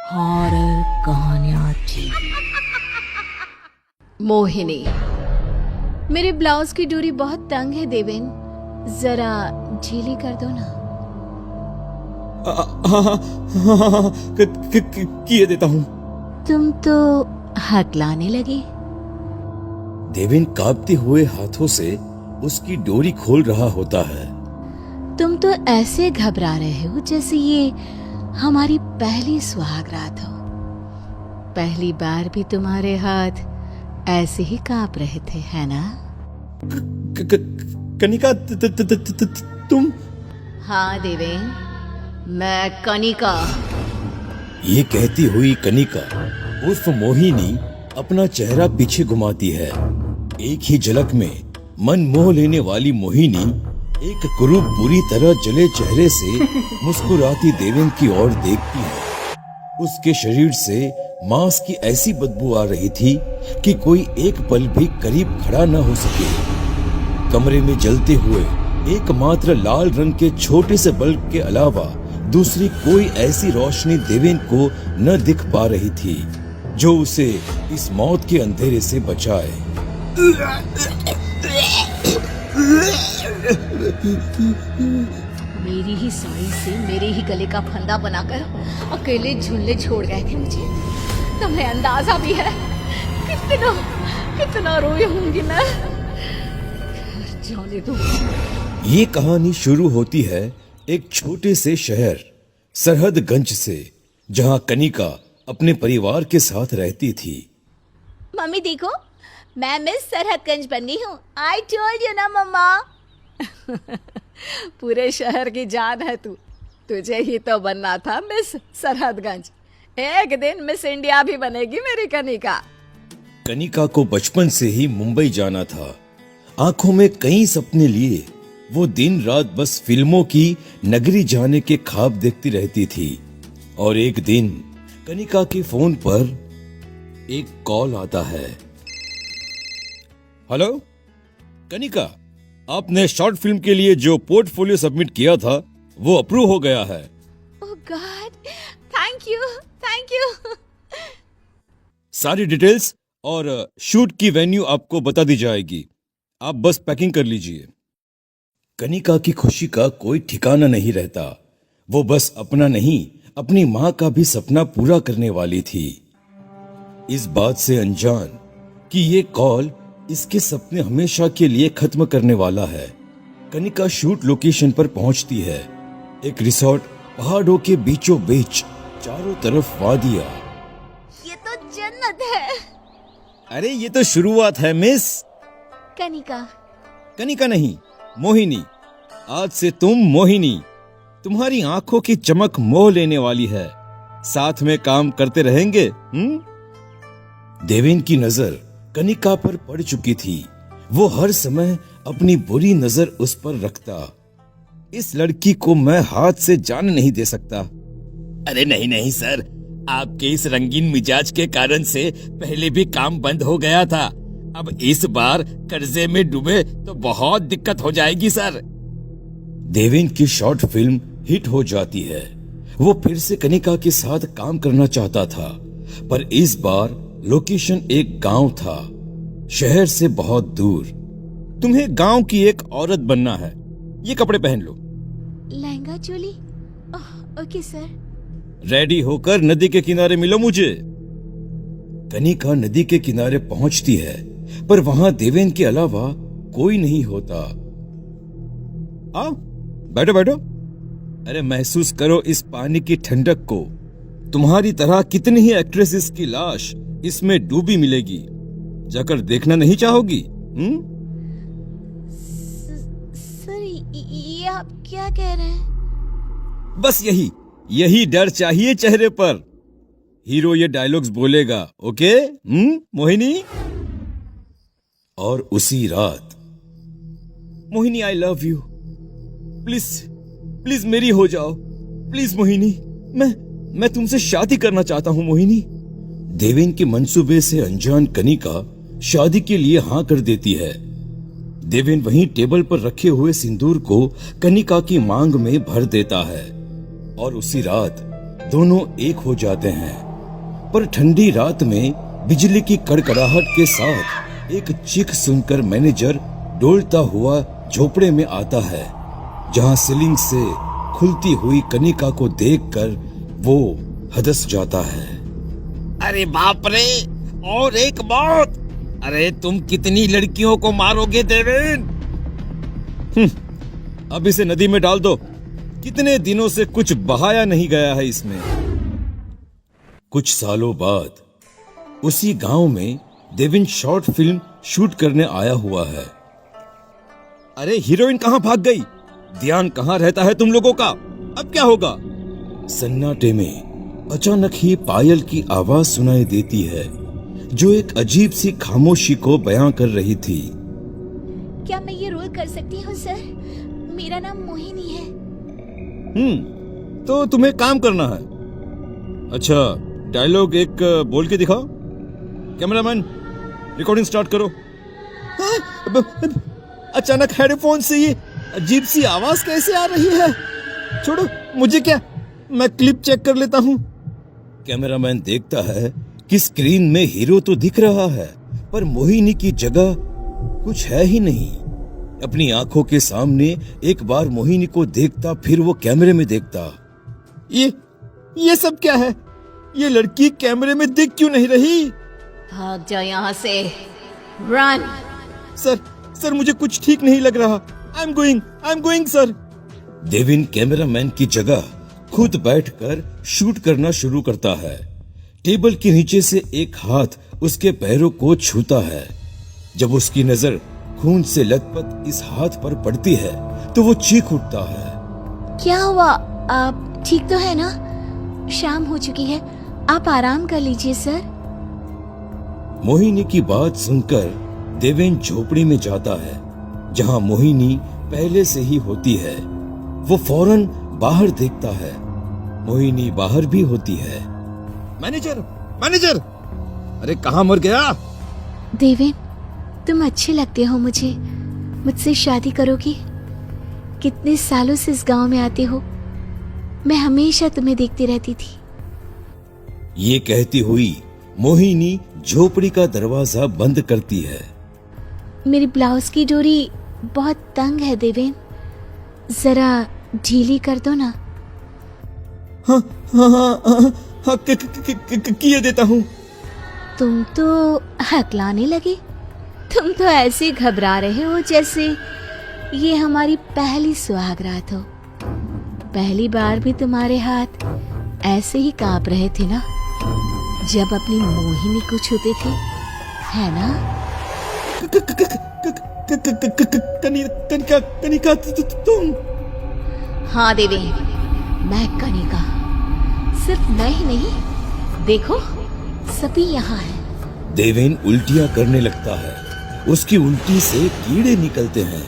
Horror कहानियाँ थी। मोहिनी, मेरे ब्लाउज की डोरी बहुत तंग है देवेन, जरा ढीली कर दो ना। हाँ, किए देता हूँ। तुम तो हकलाने लगे। देवेन कांपते हुए हाथों से उसकी डोरी खोल रहा होता है। तुम तो ऐसे घबरा रहे हो जैसे ये हमारी पहली सुहागरात हो। पहली बार भी तुम्हारे हाथ ऐसे ही कांप रहे थे, है ना? कनिका, तुम? हाँ देवेन, मैं कनिका। ये कहती हुई कनिका उर्फ मोहिनी अपना चेहरा पीछे घुमाती है। एक ही झलक में मन मोह लेने वाली मोहिनी एक कुरूप बुरी तरह जले चेहरे से मुस्कुराती देवेन की ओर देखती है। उसके शरीर से मांस की ऐसी बदबू आ रही थी कि कोई एक पल भी करीब खड़ा न हो सके। कमरे में जलते हुए एकमात्र लाल रंग के छोटे से बल्ब के अलावा दूसरी कोई ऐसी रोशनी देवेन को न दिख पा रही थी जो उसे इस मौत के अंधेरे से बचाए। मेरी ही साड़ी से मेरे ही गले का फंदा बनाकर अकेले झूलने छोड़ गए थे मुझे। तुम्हें अंदाजा भी है कितना कितना रोई होंगी मैं। जाने दो। ये कहानी शुरू होती है एक छोटे से शहर सरहदगंज से, जहां कनिका अपने परिवार के साथ रहती थी। मम्मी देखो, मैं मिस सरहदगंज बन गई हूँ। आई टोल्ड यू ना मम्मा। पूरे शहर की जान है तू। तुझे ही तो बनना था मिस सरहदगंज। एक दिन मिस इंडिया भी बनेगी मेरी कनिका। कनिका को बचपन से ही मुंबई जाना था। आंखों में कई सपने लिए वो दिन रात बस फिल्मों की नगरी जाने के ख्वाब देखती रहती थी। और एक दिन कनिका के फोन पर एक कॉल आता है। हेलो कनिका, आपने शॉर्ट फिल्म के लिए जो पोर्टफोलियो सबमिट किया था वो अप्रूव हो गया है। Oh God, thank you, thank you. सारी डिटेल्स और शूट की वेन्यू आपको बता दी जाएगी। आप बस पैकिंग कर लीजिए। कनिका की खुशी का कोई ठिकाना नहीं रहता। वो बस अपना नहीं, अपनी माँ का भी सपना पूरा करने वाली थी। इस बात से अनजान कि ये कॉल इसके सपने हमेशा के लिए खत्म करने वाला है, कनिका शूट लोकेशन पर पहुंचती है। एक रिसोर्ट पहाड़ों के बीचों बीच, चारों तरफ वादियां। ये तो जन्नत है। अरे ये तो शुरुआत है मिस। कनिका। कनिका नहीं, मोहिनी। आज से तुम मोहिनी। तुम्हारी आंखों की चमक मोह लेने वाली है। साथ में काम करते रहेंगे। देवेन की नजर कनिका पर पड़ चुकी थी। वो हर समय अपनी बुरी नजर उस पर रखता। इस लड़की को मैं हाथ से जाने नहीं दे सकता। अरे नहीं नहीं सर, आपके इस रंगीन मिजाज के कारण से पहले भी काम बंद हो गया था। अब इस बार कर्जे में डूबे तो बहुत दिक्कत हो जाएगी सर। देवेन की शॉर्ट फिल्म हिट हो जाती है। वो फिर से कनिका के साथ काम करना चाहता था, पर इस बार लोकेशन एक गांव था, शहर से बहुत दूर। तुम्हें गांव की एक औरत बनना है। ये कपड़े पहन लो। Lehenga choli. Okay sir. Ready होकर नदी के किनारे मिलो मुझे। कनिका नदी के किनारे पहुंचती है, पर वहां देवेन के अलावा कोई नहीं होता। आओ बैठो बैठो। अरे महसूस करो इस पानी की ठंडक को। तुम्हारी तरह कितनी ही एक्ट्रेसेस की लाश इसमें डूबी मिलेगी। जाकर देखना नहीं चाहोगी? सर ये आप क्या कह रहे हैं? बस यही डर चाहिए चेहरे पर। हीरो ये डायलॉग्स बोलेगा। ओके मोहिनी? और उसी रात, Mohini I love you, please please मेरी हो जाओ, प्लीज मोहिनी, मैं तुमसे शादी करना चाहता हूं मोहिनी। देवेन के मंसूबे से अनजान कनिका शादी के लिए हाँ कर देती है। देवेन वहीं टेबल पर रखे हुए सिंदूर को कनिका की मांग में भर देता है और उसी रात दोनों एक हो जाते हैं। पर ठंडी रात में बिजली की कड़कड़ाहट के साथ एक चीख सुनकर मैनेजर डोलता हुआ झोपड़े में आता है, जहां सीलिंग से खुलती हुई कनिका को देखकर वो हदस जाता है। अरे बाप रे, और एक मौत! अरे तुम कितनी लड़कियों को मारोगे देवेन? अब इसे नदी में डाल दो। कितने दिनों से कुछ बहाया नहीं गया है इसमें। कुछ सालों बाद उसी गांव में देवेन शॉर्ट फिल्म शूट करने आया हुआ है। अरे हीरोइन कहां भाग गई? ध्यान कहां रहता है तुम लोगों का? अब क्या होगा? सन्नाटे में अचानक ही पायल की आवाज सुनाई देती है, जो एक अजीब सी खामोशी को बयां कर रही थी। क्या मैं ये रोल कर सकती हूँ सर? मेरा नाम मोहिनी है। तो तुम्हें काम करना है। अच्छा, डायलॉग एक बोल के दिखाओ। कैमरामैन, रिकॉर्डिंग स्टार्ट करो। अचानक हेडफोन से ये अजीब सी आवाज कैसे आ रही है? छोड़ो, मुझे क्या, मैं क्लिप चेक कर लेता हूँ। कैमरामैन देखता है कि स्क्रीन में हीरो तो दिख रहा है, पर मोहिनी की जगह कुछ है ही नहीं। अपनी आंखों के सामने एक बार मोहिनी को देखता, फिर वो कैमरे में देखता। ये सब क्या है? ये लड़की कैमरे में दिख क्यों नहीं रही? भाग जाओ यहाँ से, रन। सर मुझे कुछ ठीक नहीं लग रहा। I am going sir. Deven cameraman की जगह खुद बैठकर शूट करना शुरू करता है। टेबल के नीचे से एक हाथ उसके पैरों को छूता है। जब उसकी नजर खून से लथपथ इस हाथ पर पड़ती है तो वो चीख उठता है। क्या हुआ? आप ठीक तो है ना? शाम हो चुकी है, आप आराम कर लीजिए सर। मोहिनी की बात सुनकर देवेन झोपड़ी में जाता है, जहां मोहिनी पहले से ही होती है। वो फौरन बाहर देखता है। मोहिनी बाहर भी होती है। मैनेजर, अरे कहाँ मर गया? देवेन, तुम अच्छे लगते हो मुझे। मुझसे शादी करोगी? कितने सालों से इस गांव में आते हो, मैं हमेशा तुम्हें देखती रहती थी। ये कहती हुई मोहिनी झोपड़ी का दरवाजा बंद करती है। मेरी ब्लाउज की डोरी बहुत तंग है देवेन, जरा ढीली कर दो ना। हाँ, किए देता हूँ। तुम तो हकलाने लगे। तुम तो ऐसे घबरा रहे हो जैसे ये हमारी पहली सुहागरात हो। पहली बार भी तुम्हारे हाथ ऐसे ही कांप रहे थे ना, जब अपनी मोहिनी को छूते थे, है ना? कनिका तुम? हाँ देवेन, मैं कनिका। सिर्फ मैं ही नहीं, देखो सभी यहाँ है। देवेन उल्टियां करने लगता है। उसकी उल्टी से कीड़े निकलते हैं।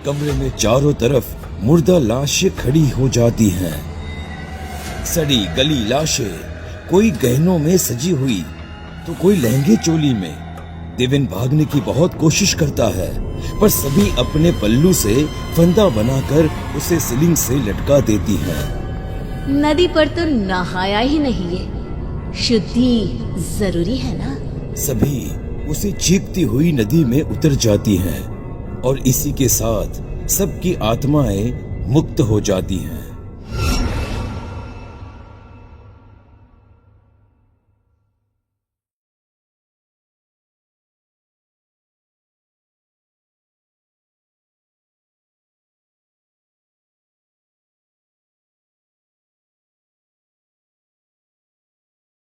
कमरे में चारों तरफ मुर्दा लाशें खड़ी हो जाती हैं। सड़ी गली लाशें, कोई गहनों में सजी हुई तो कोई लहंगे चोली में। देवेन भागने की बहुत कोशिश करता है, पर सभी अपने पल्लू से फंदा बनाकर उसे सीलिंग से लटका देती हैं। नदी पर तो नहाया ही नहीं है, शुद्धि जरूरी है ना? सभी उसे चीखती हुई नदी में उतर जाती हैं और इसी के साथ सबकी आत्माएं मुक्त हो जाती हैं।